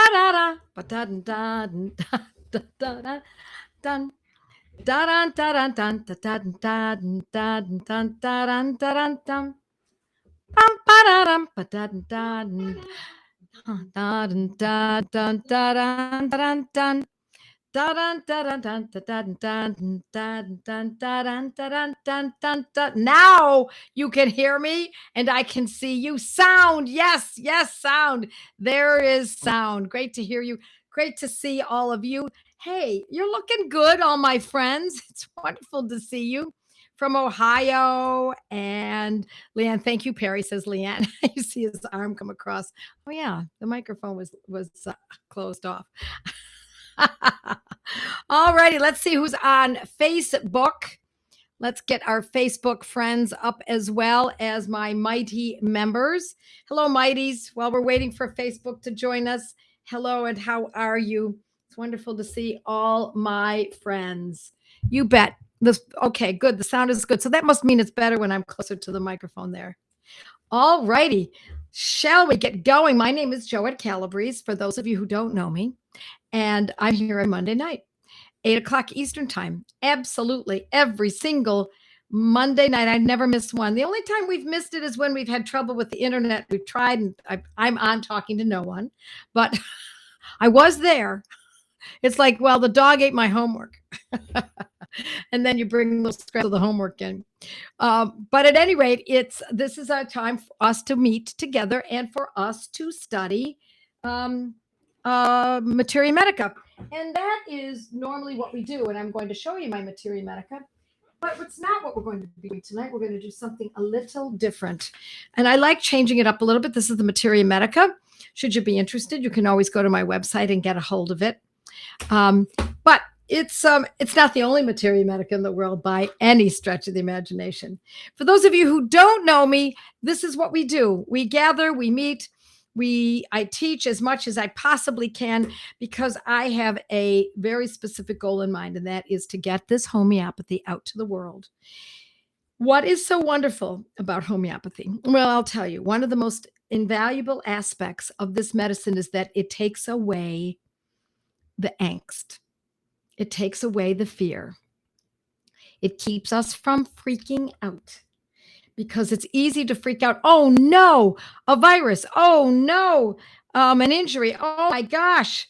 ba-da-da, ba-da-dun-da-dun-da-dun-da-dun. Da-dun, da-dun, dun, da-dun, da-dun, da-dun, dun, da-dun, da-dun, dun. Bum, ba-da-dum, ba-da-dun, da-dun. Da-dun, da-dun, da-dun, da-dun, dun. Da-dun, da-dun, dun, da-dun, dun, dun, dun, da-dun, da-dun, dun, dun, dun. Now you can hear me and I can see you. Sound. Yes, yes, sound. There is sound. Great to hear you. Great to see all of you. Hey, you're looking good, all my friends. It's wonderful to see you from Ohio. And Leanne, thank you, Perry, says Leanne. You see his arm come across. Oh, yeah, the microphone was closed off. All righty, let's see who's on Facebook. Let's get our Facebook friends up as well as my mighty members. Hello, mighties. While we're waiting for Facebook to join us, hello and how are you? It's wonderful to see all my friends. You bet. Okay, good. The sound is good. So that must mean it's better when I'm closer to the microphone there. All righty. Shall we get going? My name is Joette Calabrese, for those of you who don't know me. And I'm here on Monday night, 8 o'clock Eastern time. Absolutely. Every single Monday night. I never miss one. The only time we've missed it is when we've had trouble with the internet. We've tried, and I'm on talking to no one, but I was there. It's like, well, the dog ate my homework. And then you bring those scraps of the homework in. But at any rate, this is a time for us to meet together and for us to study materia medica. And that is normally what we do. And I'm going to show you my materia medica. But it's not what we're going to be doing tonight. We're going to do something a little different. And I like changing it up a little bit. This is the materia medica. Should you be interested, you can always go to my website and get a hold of it. But it's not the only materia medica in the world by any stretch of the imagination. For those of you who don't know me, this is what we do. We gather, we meet, I teach as much as I possibly can because I have a very specific goal in mind, and that is to get this homeopathy out to the world. What is so wonderful about homeopathy? Well, I'll tell you, one of the most invaluable aspects of this medicine is that it takes away the angst. It takes away the fear. It keeps us from freaking out because it's easy to freak out. Oh no, a virus. Oh no, an injury. Oh my gosh,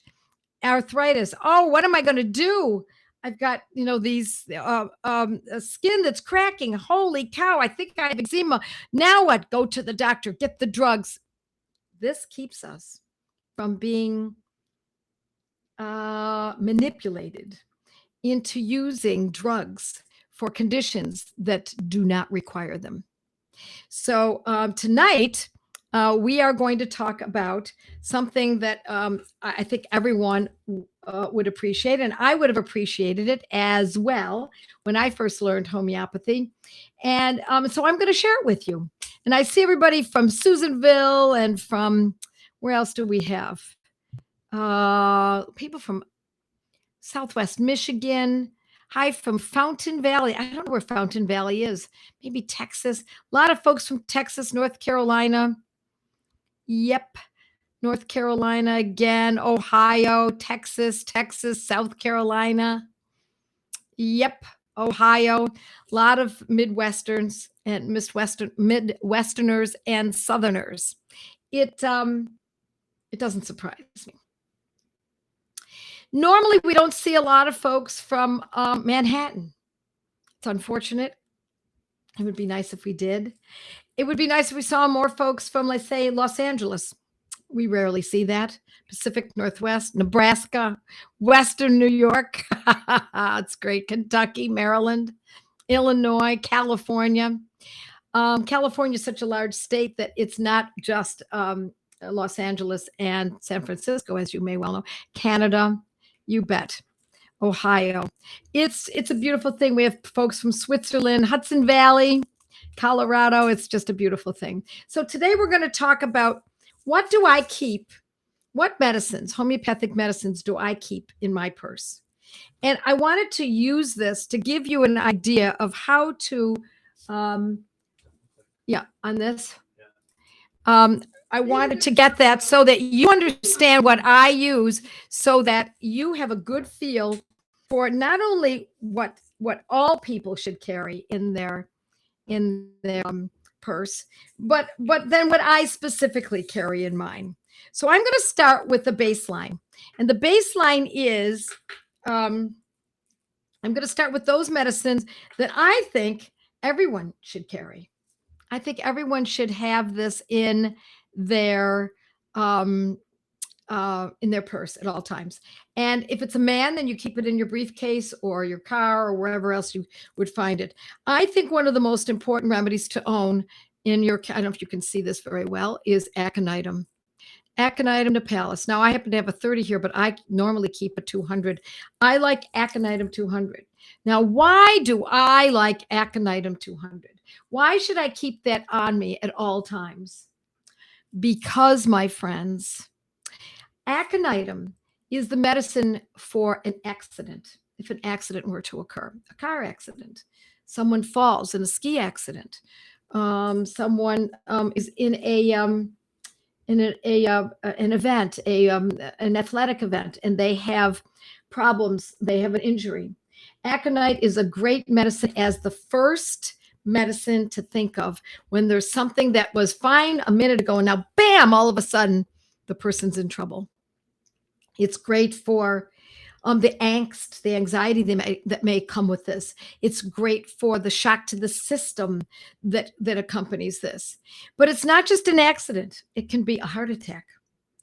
arthritis. Oh, what am I going to do? I've got, these skin that's cracking. Holy cow, I think I have eczema. Now what? Go to the doctor, get the drugs. This keeps us from being manipulated into using drugs for conditions that do not require them. So tonight, we are going to talk about something that I think everyone would appreciate, and I would have appreciated it as well when I first learned homeopathy. And so I'm going to share it with you. And I see everybody from Susanville and from, where else do we have? People from Southwest Michigan. Hi from Fountain Valley. I don't know where Fountain Valley is. Maybe Texas. A lot of folks from Texas, North Carolina. Yep. North Carolina again. Ohio, Texas, South Carolina. Yep. Ohio. A lot of Midwesterns and Midwesterners and Southerners. It doesn't surprise me. Normally, we don't see a lot of folks from Manhattan. It's unfortunate. It would be nice if we did. It would be nice if we saw more folks from, let's say, Los Angeles. We rarely see that. Pacific Northwest, Nebraska, Western New York. It's great. Kentucky, Maryland, Illinois, California. California is such a large state that it's not just Los Angeles and San Francisco, as you may well know. Canada, you bet. Ohio. It's a beautiful thing. We have folks from Switzerland, Hudson Valley, Colorado. It's just a beautiful thing. So today we're going to talk about what do I keep? What medicines, homeopathic medicines, do I keep in my purse? And I wanted to use this to give you an idea of how to, on this. I wanted to get that so that you understand what I use, so that you have a good feel for not only what all people should carry in their purse, but then what I specifically carry in mine. So I'm going to start with the baseline, and the baseline is um, I'm going to start with those medicines that I think everyone should carry. I think everyone should have this their um, in their purse at all times. And if it's a man, then you keep it in your briefcase or your car or wherever else you would find it. I think one of the most important remedies to own in your, I don't know if you can see this very well, is aconitum. Aconitum nipalis. Now, I happen to have a 30 here, but I normally keep a 200. I like aconitum 200. Now, why do I like aconitum 200? Why should I keep that on me at all times? Because, my friends, aconitum is the medicine for an accident. If an accident were to occur, a car accident, someone falls in a ski accident, someone is in an event, an athletic event, and they have problems, they have an injury. Aconite is a great medicine as the first medicine to think of when there's something that was fine a minute ago, and now, bam, all of a sudden, the person's in trouble. It's great for the angst, the anxiety that may come with this. It's great for the shock to the system that accompanies this. But it's not just an accident. It can be a heart attack.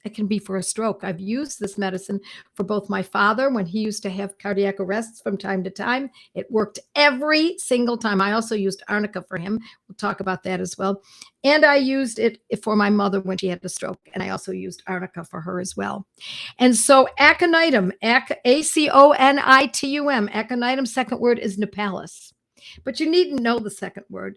It can be for a stroke. I've used this medicine for both my father when he used to have cardiac arrests from time to time. It worked every single time. I also used Arnica for him. We'll talk about that as well. And I used it for my mother when she had a stroke. And I also used Arnica for her as well. And so aconitum, aconitum, aconitum, second word is nipalis. But you needn't know the second word.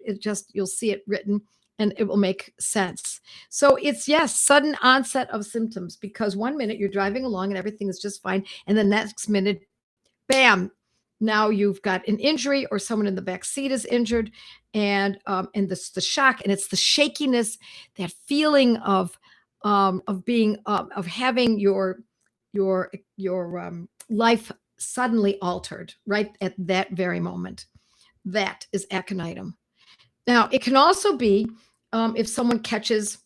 You'll see it written and it will make sense. So it's, yes, sudden onset of symptoms, because 1 minute you're driving along and everything is just fine. And the next minute, bam, now you've got an injury or someone in the back seat is injured, and the shock, and it's the shakiness, that feeling of being of having your life suddenly altered right at that very moment. That is aconitum. Now, it can also be if someone catches,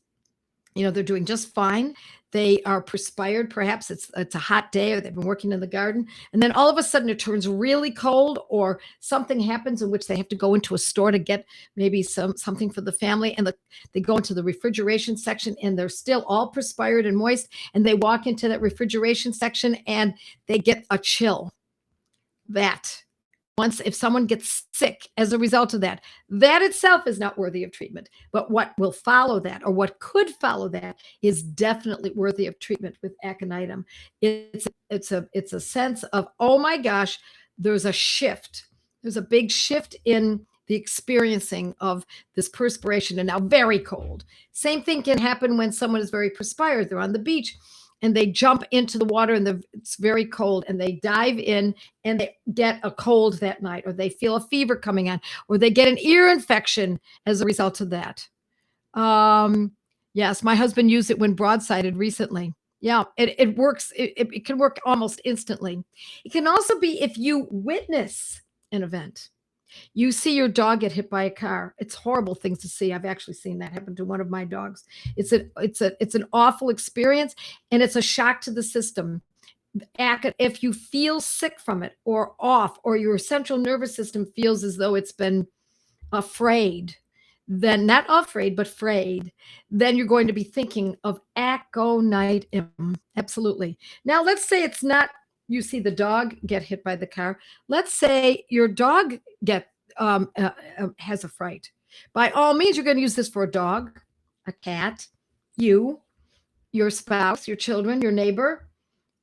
they're doing just fine. They are perspired. Perhaps it's a hot day, or they've been working in the garden. And then all of a sudden it turns really cold, or something happens in which they have to go into a store to get maybe something for the family. And they go into the refrigeration section and they're still all perspired and moist. And they walk into that refrigeration section and they get a chill. If someone gets sick as a result of that, that itself is not worthy of treatment. But what will follow that, or what could follow that, is definitely worthy of treatment with aconitum. It's a sense of, oh my gosh, there's a shift. There's a big shift in the experiencing of this perspiration, and now very cold. Same thing can happen when someone is very perspired. They're on the beach and they jump into the water and it's very cold, and they dive in and they get a cold that night, or they feel a fever coming on, or they get an ear infection as a result of that. Yes, my husband used it when broadsided recently. Yeah, it works. It can work almost instantly. It can also be if you witness an event. You see your dog get hit by a car. It's horrible things to see. I've actually seen that happen to one of my dogs. It's an awful experience, and it's a shock to the system. If you feel sick from it, or off, or your central nervous system feels as though it's been afraid, then not afraid, but frayed, then you're going to be thinking of aconitum. Absolutely. Now, let's say it's not, you see the dog get hit by the car. Let's say your dog has a fright. By all means, you're going to use this for a dog, a cat, your spouse, your children, your neighbor,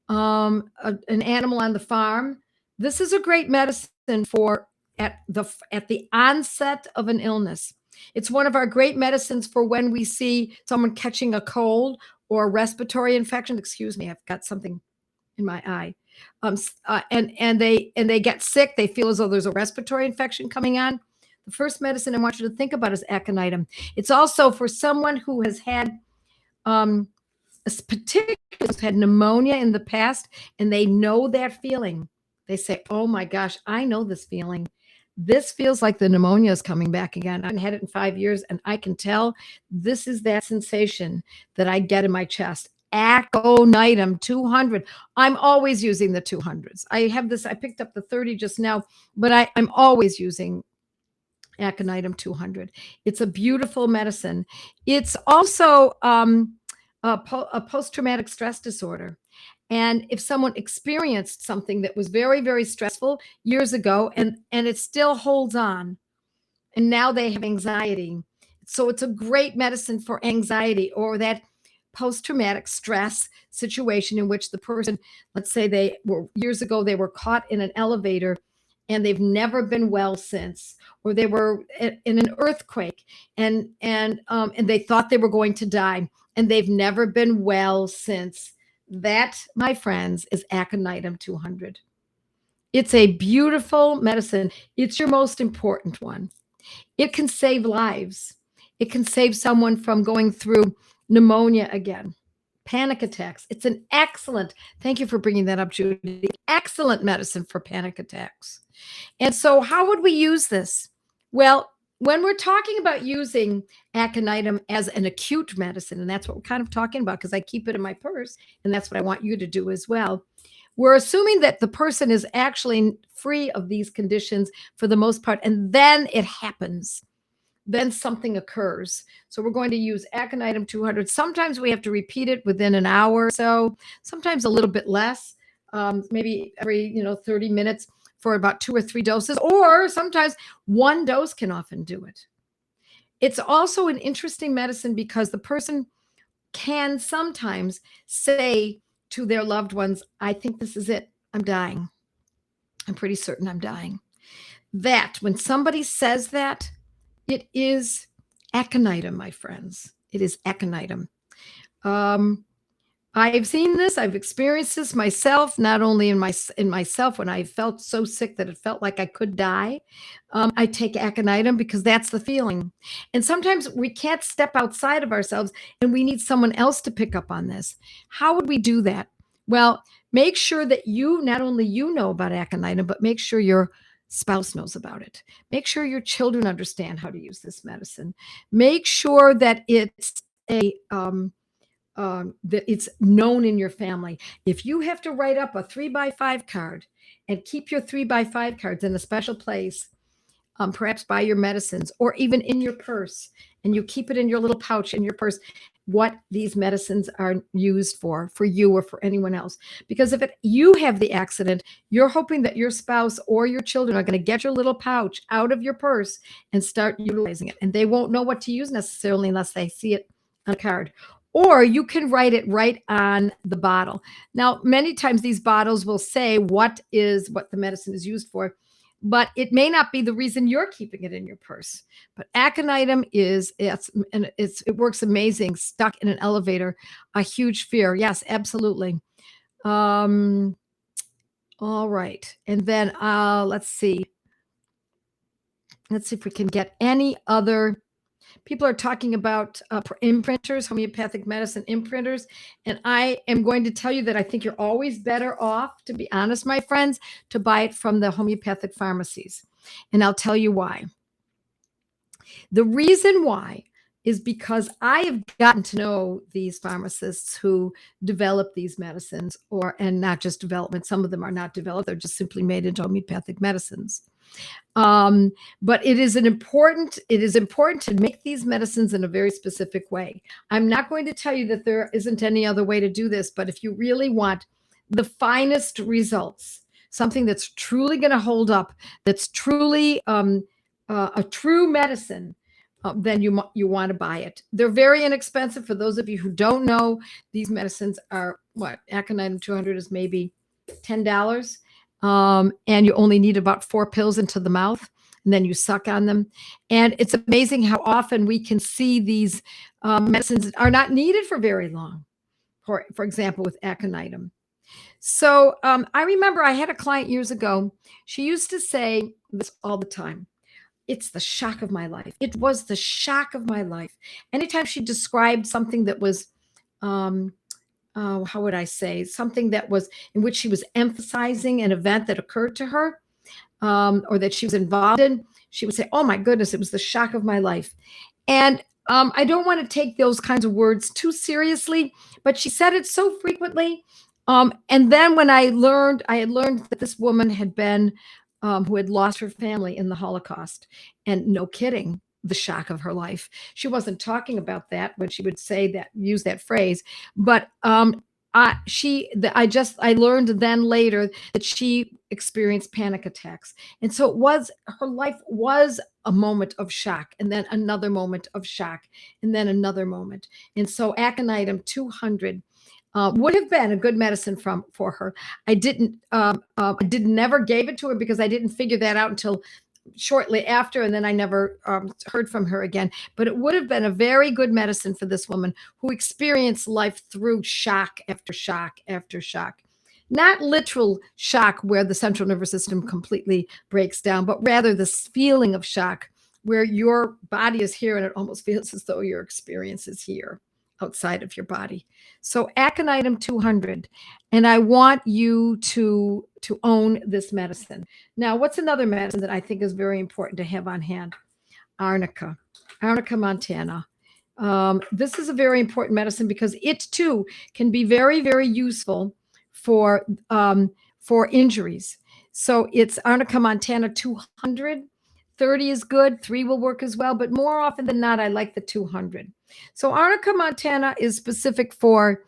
an animal on the farm. This is a great medicine for at the onset of an illness. It's one of our great medicines for when we see someone catching a cold or a respiratory infection. Excuse me, I've got something in my eye. And they get sick. They feel as though there's a respiratory infection coming on. The first medicine I want you to think about is aconitum. It's also for someone who has had particularly who's had pneumonia in the past, and they know that feeling. They say, oh my gosh, I know this feeling. This feels like the pneumonia is coming back again. I haven't had it in 5 years, and I can tell this is that sensation that I get in my chest. Aconitum 200. I'm always using the 200s. I have this, I picked up the 30 just now, but I'm always using Aconitum 200. It's a beautiful medicine. It's also a post-traumatic stress disorder. And if someone experienced something that was very, very stressful years ago, and it still holds on, and now they have anxiety. So it's a great medicine for anxiety or that post-traumatic stress situation in which the person, let's say they were years ago, they were caught in an elevator and they've never been well since, or they were in an earthquake and they thought they were going to die and they've never been well since. That, my friends, is Aconitum 200. It's a beautiful medicine. It's your most important one. It can save lives. It can save someone from going through pneumonia again, panic attacks. It's an excellent, thank you for bringing that up, Judy, excellent medicine for panic attacks. And so how would we use this? Well, when we're talking about using aconitum as an acute medicine, and that's what we're kind of talking about because I keep it in my purse, and that's what I want you to do as well. We're assuming that the person is actually free of these conditions for the most part, and then it happens. Then something occurs. So we're going to use Aconitum 200. Sometimes we have to repeat it within an hour or so, sometimes a little bit less, maybe every 30 minutes for about 2 or 3 doses, or sometimes one dose can often do it. It's also an interesting medicine because the person can sometimes say to their loved ones, I think this is it. I'm dying. I'm pretty certain I'm dying. That, when somebody says that, it is aconitum, my friends. It is aconitum. I've seen this. I've experienced this myself, not only in myself when I felt so sick that it felt like I could die. I take aconitum because that's the feeling. And sometimes we can't step outside of ourselves and we need someone else to pick up on this. How would we do that? Well, make sure that not only you know about aconitum, but make sure your spouse knows about it. Make sure your children understand how to use this medicine. Make sure that it's that it's known in your family. If you have to write up a 3x5 card and keep your 3x5 cards in a special place, perhaps by your medicines or even in your purse, and you keep it in your little pouch in your purse, what these medicines are used for you or for anyone else. Because if you have the accident, you're hoping that your spouse or your children are going to get your little pouch out of your purse and start utilizing it. And they won't know what to use necessarily unless they see it on a card. Or you can write it right on the bottle. Now, many times these bottles will say what the medicine is used for, but it may not be the reason you're keeping it in your purse. But aconitum it works amazing. Stuck in an elevator, a huge fear. Yes, absolutely. All right. And then let's see. Let's see if we can get any other. People are talking about imprinters, homeopathic medicine imprinters. And I am going to tell you that I think you're always better off, to be honest, my friends, to buy it from the homeopathic pharmacies. And I'll tell you why. The reason why is because I have gotten to know these pharmacists who develop these medicines, and not just development. Some of them are not developed. They're just simply made into homeopathic medicines. But it is important to make these medicines in a very specific way. I'm not going to tell you that there isn't any other way to do this, but if you really want the finest results, something that's truly going to hold up, that's truly a true medicine, then you want to buy it. They're very inexpensive. For those of you who don't know, these medicines are Aconitum 200 is maybe $10. And you only need about 4 pills into the mouth, and then you suck on them. And it's amazing how often we can see these medicines are not needed for very long, for example, with aconitum. So I remember I had a client years ago. She used to say this all the time. It's the shock of my life. It was the shock of my life. Anytime she described something that was how would I say, something that was in which she was emphasizing an event that occurred to her, or that she was involved in, she would say, "Oh my goodness, it was the shock of my life." And I don't want to take those kinds of words too seriously, but she said it so frequently. And then when I had learned that this woman had been, who had lost her family in the Holocaust, and no kidding, the shock of her life. She wasn't talking about that when she would say that, use that phrase, but I learned then later that she experienced panic attacks, and so her life was a moment of shock, and then another moment of shock, and then another moment. And so Aconitum 200 would have been a good medicine for her. I never gave it to her because I didn't figure that out until shortly after, and then I never heard from her again. But it would have been a very good medicine for this woman who experienced life through shock after shock after shock. Not literal shock where the central nervous system completely breaks down, but rather this feeling of shock where your body is here and it almost feels as though your experience is here outside of your body. So Aconitum 200, and I want you to own this medicine. Now, what's another medicine that I think is very important to have on hand? Arnica, Arnica montana. This is a very important medicine because it too can be very, very useful for injuries. So it's Arnica montana 200. 30 is good, 3 will work as well, but more often than not, I like the 200. So Arnica montana is specific for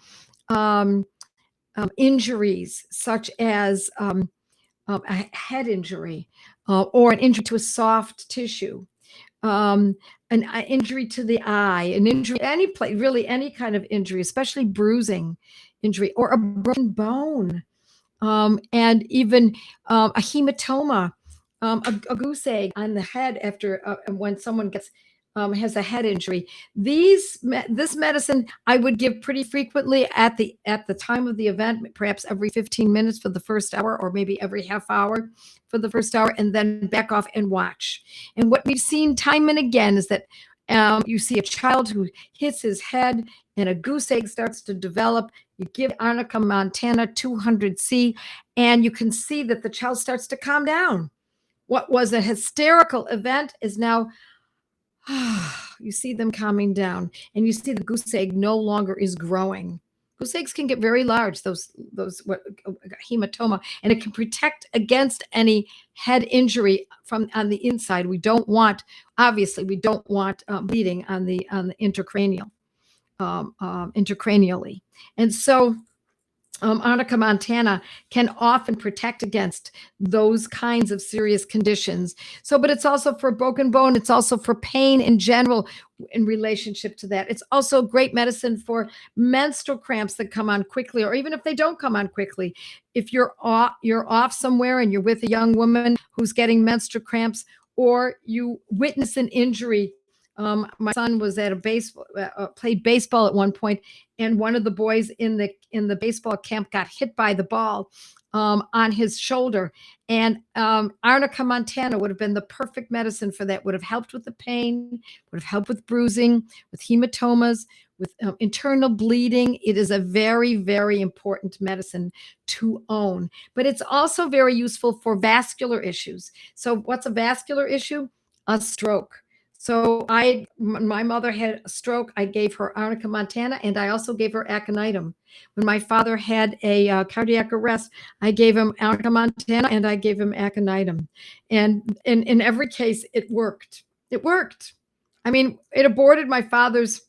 injuries such as a head injury, or an injury to a soft tissue, an injury to the eye, an injury, any place, really any kind of injury, especially bruising injury, or a broken bone, and even a hematoma, a goose egg on the head after when someone has a head injury. This medicine I would give pretty frequently at the time of the event, perhaps every 15 minutes for the first hour, or maybe every half hour for the first hour, and then back off and watch. And what we've seen time and again is that you see a child who hits his head and a goose egg starts to develop. You give Arnica montana 200C, and you can see that the child starts to calm down. What was a hysterical event is now, you see them calming down, and you see the goose egg no longer is growing. Goose eggs can get very large, those hematoma, and it can protect against any head injury from on the inside. Obviously, we don't want bleeding on the intracranial, intracranially, and so Arnica montana can often protect against those kinds of serious conditions. So, but it's also for broken bone. It's also for pain in general in relationship to that. It's also great medicine for menstrual cramps that come on quickly, or even if they don't come on quickly. If you're off somewhere and you're with a young woman who's getting menstrual cramps, or you witness an injury. My son was at a played baseball at one point, and one of the boys in the baseball camp got hit by the ball on his shoulder. And Arnica montana would have been the perfect medicine for that. Would have helped with the pain, would have helped with bruising, with hematomas, with internal bleeding. It is a very, very important medicine to own. But it's also very useful for vascular issues. So what's a vascular issue? A stroke. So my mother had a stroke. I gave her Arnica montana, and I also gave her Aconitum. When my father had a cardiac arrest, I gave him Arnica montana and I gave him Aconitum. And in every case, it worked. It worked. I mean, it aborted my father's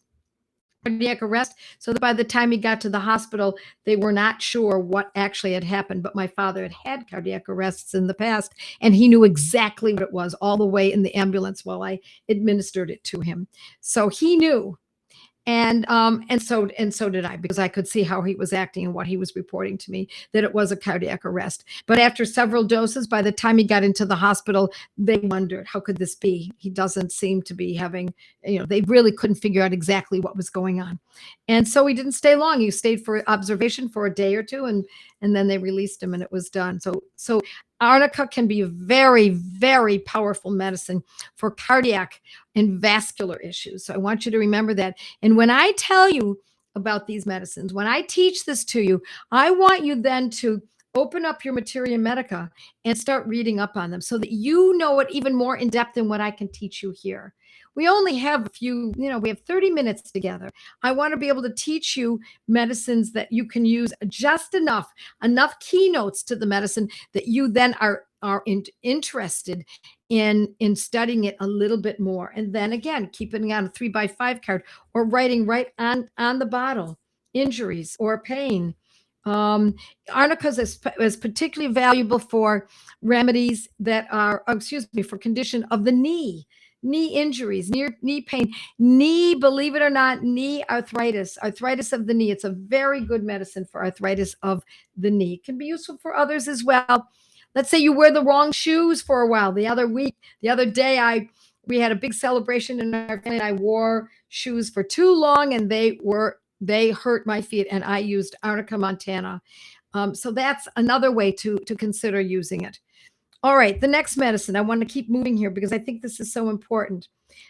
cardiac arrest, so that by the time he got to the hospital, they were not sure what actually had happened. But my father had had cardiac arrests in the past, and he knew exactly what it was all the way in the ambulance while I administered it to him. So he knew. And so did I, because I could see how he was acting and what he was reporting to me, that it was a cardiac arrest. But after several doses, by the time he got into the hospital, they wondered, how could this be? He doesn't seem to be having, they really couldn't figure out exactly what was going on. And so he didn't stay long. He stayed for observation for a day or two, and then they released him and it was done. So Arnica can be a very, very powerful medicine for cardiac and vascular issues. So I want you to remember that. And when I tell you about these medicines. When I teach this to you, I want you then to open up your Materia Medica and start reading up on them so that you know it even more in depth than what I can teach you here. We only have a few, we have 30 minutes together. I want to be able to teach you medicines that you can use just enough keynotes to the medicine that you then are interested in studying it a little bit more. And then again, keeping it on a 3x5 card or writing right on the bottle, injuries or pain. Arnica is particularly valuable for remedies that are, for condition of the knee injuries, knee pain, believe it or not, knee arthritis of the knee. It's a very good medicine for arthritis of the knee. It can be useful for others as well. Let's say you wear the wrong shoes for a while. The other day, we had a big celebration in our family, and I wore shoes for too long, and they hurt my feet, and I used Arnica montana. So that's another way to consider using it. All right, the next medicine. I want to keep moving here because I think this is so important.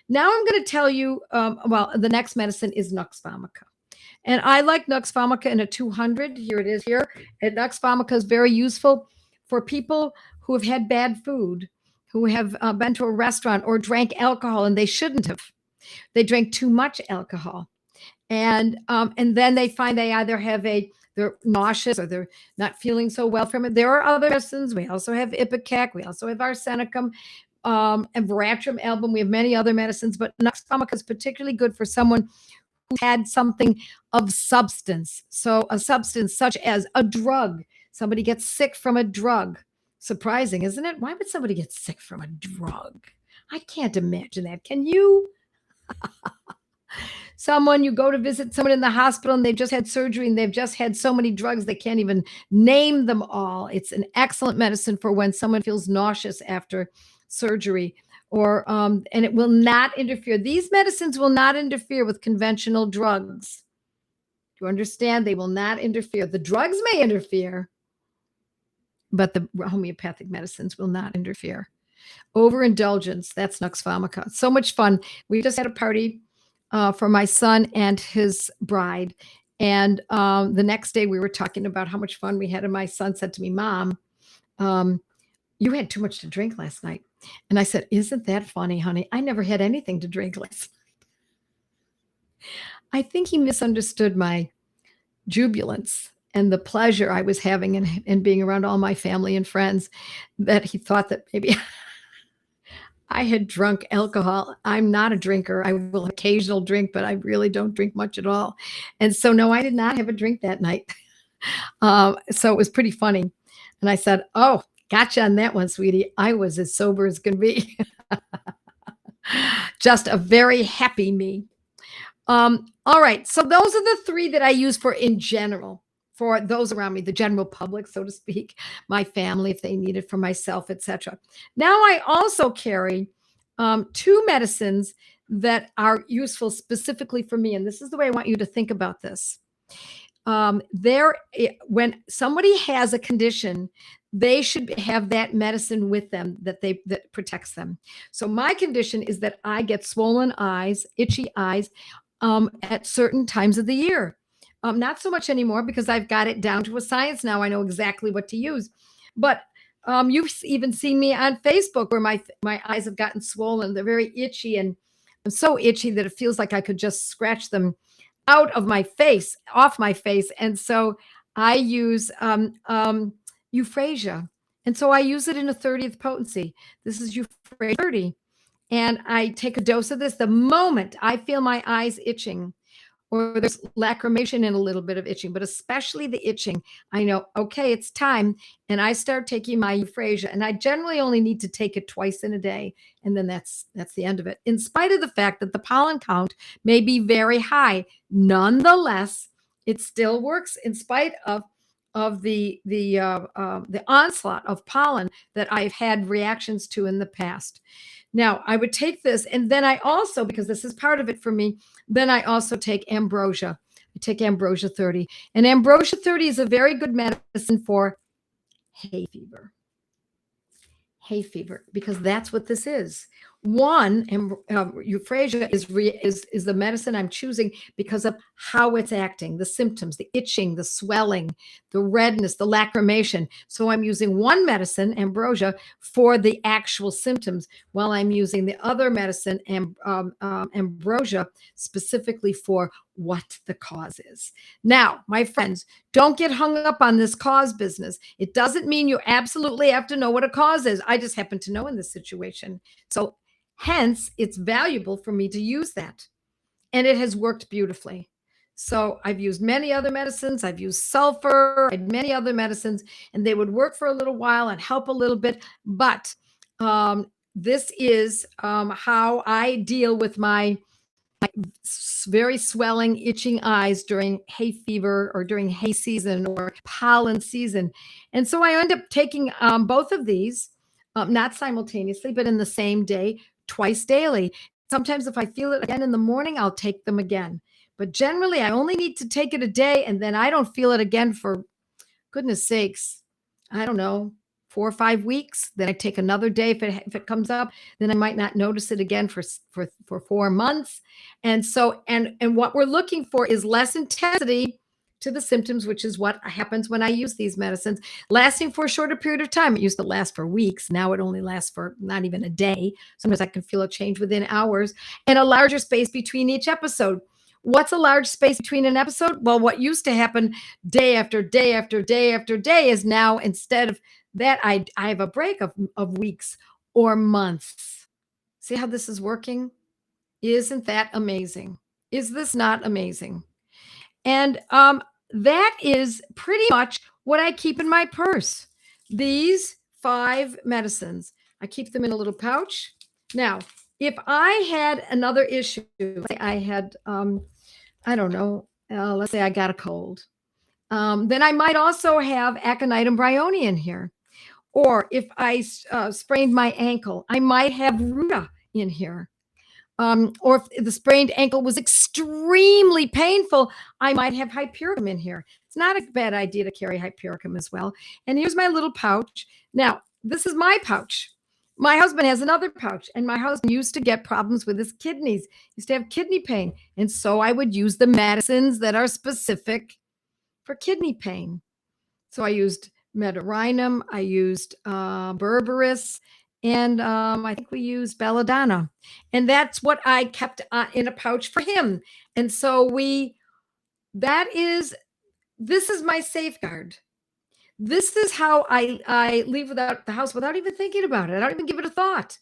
Now I'm going to tell you, the next medicine is Nux Vomica. And I like Nux Vomica in a 200. Here it is here. And Nux Vomica is very useful for people who have had bad food, who have been to a restaurant or drank alcohol, and they shouldn't have. They drank too much alcohol. And then they find they either have they're nauseous or they're not feeling so well from it. There are other medicines. We also have Ipecac. We also have arsenicum and Veratrum album. We have many other medicines, but Nux Vomica is particularly good for someone who had something of substance. So a substance such as a drug. Somebody gets sick from a drug. Surprising, isn't it? Why would somebody get sick from a drug? I can't imagine that. Can you? You go to visit someone in the hospital and they've just had surgery and they've just had so many drugs they can't even name them all. It's an excellent medicine for when someone feels nauseous after surgery, and it will not interfere. These medicines will not interfere with conventional drugs. Do you understand? They will not interfere. The drugs may interfere, but the homeopathic medicines will not interfere. Overindulgence, that's Nux Vomica. So much fun. We just had a party for my son and his bride. And the next day we were talking about how much fun we had. And my son said to me, Mom, you had too much to drink last night. And I said, isn't that funny, honey? I never had anything to drink last night. I think he misunderstood my jubilance and the pleasure I was having in being around all my family and friends, that he thought that maybe I had drunk alcohol. I'm not a drinker. I will occasional drink, but I really don't drink much at all. And so, no, I did not have a drink that night. So it was pretty funny. And I said, oh, gotcha on that one, sweetie. I was as sober as can be. Just a very happy me. All right. So those are the three that I use for in general, for those around me, the general public, so to speak, my family, if they need it, for myself, etc. Now I also carry two medicines that are useful specifically for me. And this is the way I want you to think about this. When somebody has a condition, they should have that medicine with them that protects them. So my condition is that I get swollen eyes, itchy eyes at certain times of the year. Not so much anymore because I've got it down to a science now. I know exactly what to use. But you've even seen me on Facebook where my eyes have gotten swollen. They're very itchy, and I'm so itchy that it feels like I could just scratch them out of my face, off my face. And so I use Euphrasia. And so I use it in a 30th potency. This is Euphrasia 30. And I take a dose of this the moment I feel my eyes itching, or there's lacrimation and a little bit of itching, but especially the itching. I know, okay, it's time. And I start taking my Euphrasia, and I generally only need to take it twice in a day. And then that's the end of it. In spite of the fact that the pollen count may be very high, nonetheless, it still works in spite of the onslaught of pollen that I've had reactions to in the past. Now, I would take this, and then I also, because this is part of it for me, then I also take Ambrosia. I take Ambrosia 30. And Ambrosia 30 is a very good medicine for hay fever. Hay fever, because that's what this is. One, euphrasia is the medicine I'm choosing because of how it's acting, the symptoms, the itching, the swelling, the redness, the lacrimation. So I'm using one medicine, ambrosia, for the actual symptoms, while I'm using the other medicine, ambrosia, specifically for what the cause is. Now, my friends, don't get hung up on this cause business. It doesn't mean you absolutely have to know what a cause is. I just happen to know in this situation. So hence, it's valuable for me to use that. And it has worked beautifully. So I've used many other medicines. I've used sulfur, many other medicines, and they would work for a little while and help a little bit. But this is how I deal with my very swelling, itching eyes during hay fever or during hay season or pollen season. And so I end up taking both of these, not simultaneously, but in the same day, twice daily. Sometimes if I feel it again in the morning, I'll take them again. But generally, I only need to take it a day, and then I don't feel it again for, goodness sakes, I don't know, 4 or 5 weeks. Then I take another day if it comes up. Then I might not notice it again for 4 months. And so and what we're looking for is less intensity to the symptoms, which is what happens when I use these medicines, lasting for a shorter period of time. It used to last for weeks. Now it only lasts for not even a day. Sometimes I can feel a change within hours, and a larger space between each episode. What's a large space between an episode? Well, what used to happen day after day after day after day is now, instead of that, I have a break of weeks or months. See how this is working? Isn't that amazing? Is this not amazing? And that is pretty much what I keep in my purse. These 5 medicines. I keep them in a little pouch. Now, if I had another issue, say I had, I don't know, let's say I got a cold, then I might also have Aconitum bryony in here. Or if I sprained my ankle, I might have Ruta in here. Or if the sprained ankle was extremely painful, I might have hypericum in here. It's not a bad idea to carry hypericum as well. And here's my little pouch. Now, this is my pouch. My husband has another pouch, and my husband used to get problems with his kidneys. He used to have kidney pain. And so I would use the medicines that are specific for kidney pain. So I used Medorrhinum, I used Berberis, and I think we used Belladonna. And that's what I kept in a pouch for him. And so this is my safeguard. This is how I leave without the house without even thinking about it. I don't even give it a thought.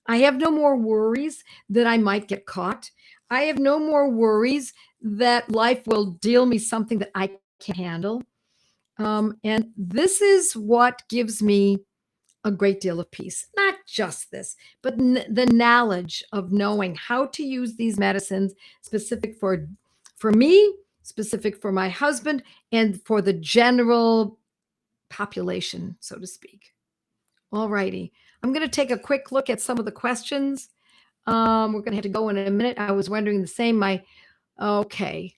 I have no more worries that I might get caught. I have no more worries that life will deal me something that I can't handle. And this is what gives me a great deal of peace. Not just this, but the knowledge of knowing how to use these medicines specific for me, specific for my husband, and for the general population, so to speak. All righty. I'm going to take a quick look at some of the questions. We're going to have to go in a minute. I was wondering the same. Okay.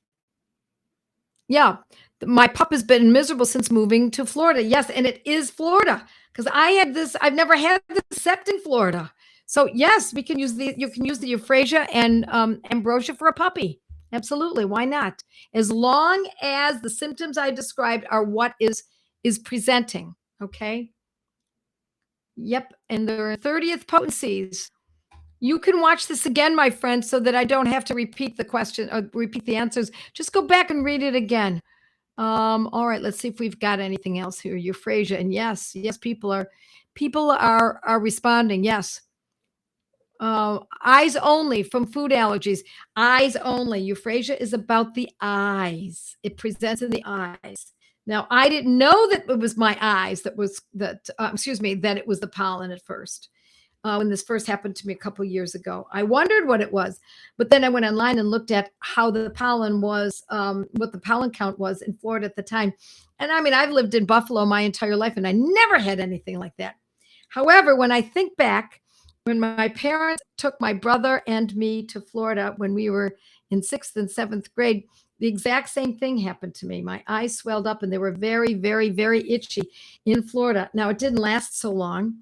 Yeah, my pup has been miserable since moving to Florida. Yes, and it is Florida, because I've never had this except in Florida. So yes, you can use the euphrasia and ambrosia for a puppy. Absolutely, why not? As long as the symptoms I described are what is presenting. Okay. Yep, and there are 30th potencies. You can watch this again, my friend, so that I don't have to repeat the question or repeat the answers. Just go back and read it again. All right, let's see if we've got anything else here. Euphrasia, and yes, people are responding. Yes. Eyes only from food allergies. Eyes only. Euphrasia is about the eyes. It presents in the eyes. Now, I didn't know that it was my eyes that it was the pollen at first. When this first happened to me a couple of years ago, I wondered what it was, but then I went online and looked at how the pollen was, what the pollen count was in Florida at the time. And I mean, I've lived in Buffalo my entire life, and I never had anything like that. However, when I think back, when my parents took my brother and me to Florida when we were in 6th and 7th grade, the exact same thing happened to me. My eyes swelled up, and they were very, very, very itchy in Florida. Now, it didn't last so long,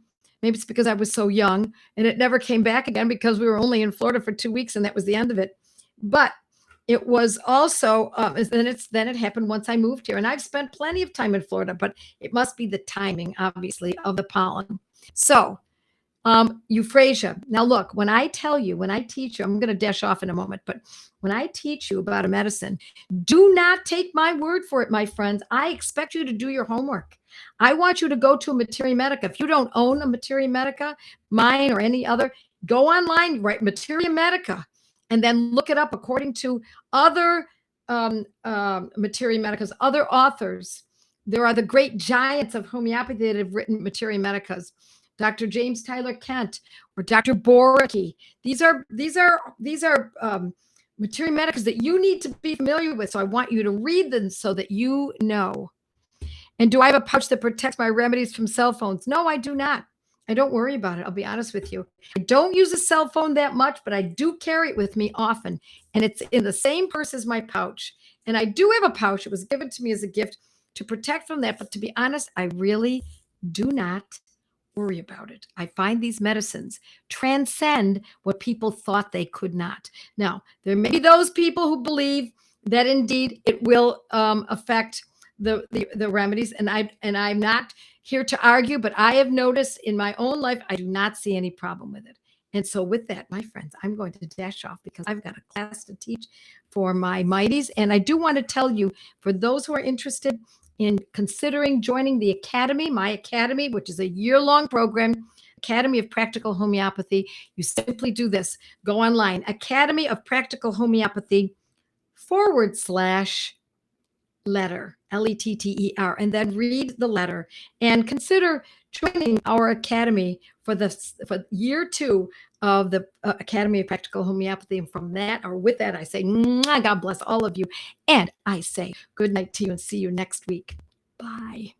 Maybe it's because I was so young and it never came back again because we were only in Florida for 2 weeks and that was the end of it. But it was also, then it happened once I moved here. And I've spent plenty of time in Florida, but it must be the timing, obviously, of the pollen. So, euphrasia. Now, look, when I teach you, I'm going to dash off in a moment, but when I teach you about a medicine, do not take my word for it, my friends. I expect you to do your homework. I want you to go to a Materia Medica. If you don't own a Materia Medica, mine or any other, go online, write Materia Medica, and then look it up according to other Materia Medicas, other authors. There are the great giants of homeopathy that have written Materia Medicas. Dr. James Tyler Kent or Dr. Boricki. These are Materia Medicas that you need to be familiar with. So I want you to read them so that you know. And do I have a pouch that protects my remedies from cell phones? No, I do not. I don't worry about it. I'll be honest with you. I don't use a cell phone that much, but I do carry it with me often. And it's in the same purse as my pouch. And I do have a pouch. It was given to me as a gift to protect from that. But to be honest, I really do not worry about it. I find these medicines transcend what people thought they could not. Now, there may be those people who believe that indeed it will affect the remedies, and I'm not here to argue, but I have noticed in my own life I do not see any problem with it. And so with that, my friends, I'm going to dash off because I've got a class to teach for my mighties. And I do want to tell you, for those who are interested in considering joining the Academy, my Academy, which is a year-long program, Academy of Practical Homeopathy, you simply do this. Go online, Academy of Practical Homeopathy /letter, letter, and then read the letter and consider joining our Academy for year 2 of the Academy of Practical Homeopathy. And from that, or with that, I say, God bless all of you. And I say good night to you and see you next week. Bye.